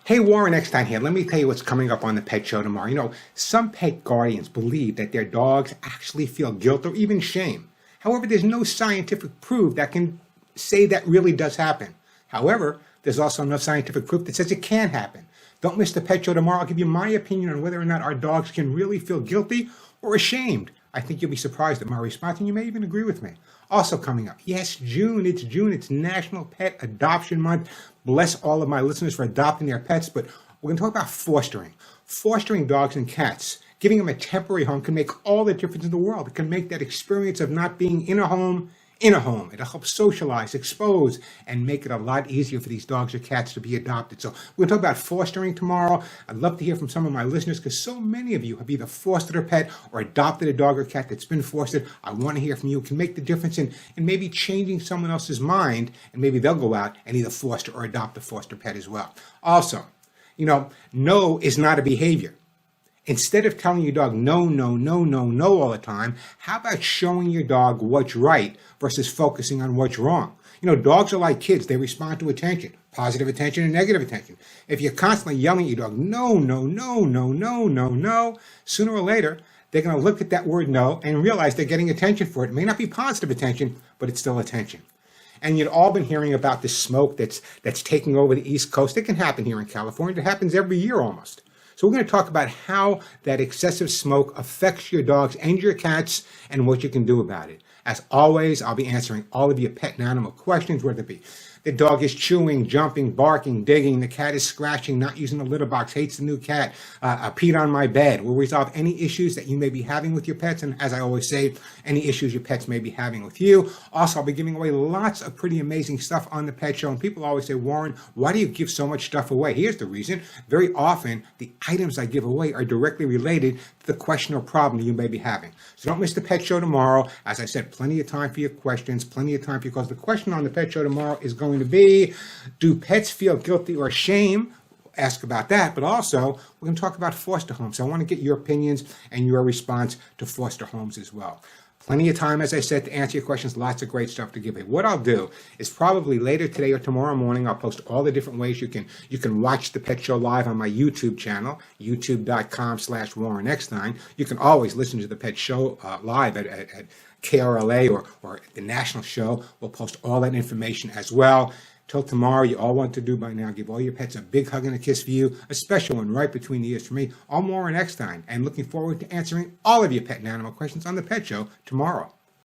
Hey, Warren Eckstein here. Let me tell you what's coming up on the pet show tomorrow. Some pet guardians believe that their dogs actually feel guilt or even shame. However, there's no scientific proof that can say that really does happen. However, there's also enough scientific proof that says it can happen. Don't miss the pet show tomorrow. I'll give you my opinion on whether or not our dogs can really feel guilty or ashamed. I think you'll be surprised at my response, and you may even agree with me. Also coming up, yes, June. It's National Pet Adoption Month. Bless all of my listeners for adopting their pets, but we're going to talk about fostering. Fostering dogs and cats, giving them a temporary home can make all the difference in the world. It can make that experience of not being in a home. It'll help socialize, expose, and make it a lot easier for these dogs or cats to be adopted. So we're going to talk about fostering tomorrow. I'd love to hear from some of my listeners because so many of you have either fostered a pet or adopted a dog or cat that's been fostered. I want to hear from you. It can make the difference in maybe changing someone else's mind, and maybe they'll go out and either foster or adopt a foster pet as well. Also, no is not a behavior. Instead of telling your dog no, no, no, no, no all the time, how about showing your dog what's right versus focusing on what's wrong? Dogs are like kids. They respond to attention, positive attention and negative attention. If you're constantly yelling at your dog, no, no, no, no, no, no, no, sooner or later, they're going to look at that word no and realize they're getting attention for it. It may not be positive attention, but it's still attention. And you've all been hearing about this smoke that's taking over the East Coast. It can happen here in California. It happens every year almost. So we're going to talk about how that excessive smoke affects your dogs and your cats and what you can do about it. As always, I'll be answering all of your pet and animal questions, whether it be the dog is chewing, jumping, barking, digging, the cat is scratching, not using the litter box, hates the new cat, peed on my bed. We'll resolve any issues that you may be having with your pets, and as I always say, any issues your pets may be having with you. Also, I'll be giving away lots of pretty amazing stuff on the pet show, and people always say, Warren, why do you give so much stuff away? Here's the reason. Very often, the items I give away are directly related to the question or problem you may be having. So don't miss the pet show tomorrow. As I said, plenty of time for your questions, plenty of time for your calls. The question on the pet show tomorrow is going to be, do pets feel guilty or shame? Ask about that, but also we're going to talk about foster homes. So I want to get your opinions and your response to foster homes as well. Plenty of time, as I said, to answer your questions. Lots of great stuff to give you. What I'll do is probably later today or tomorrow morning, I'll post all the different ways you can watch the Pet Show live on my YouTube channel, youtube.com/Warren Eckstein. You can always listen to the Pet Show live at KRLA or the national show. We'll post all that information as well. Till tomorrow, you all want to do by now, give all your pets a big hug and a kiss for you, a special one right between the ears for me. I'm Warren Eckstein, and looking forward to answering all of your pet and animal questions on the Pet Show tomorrow.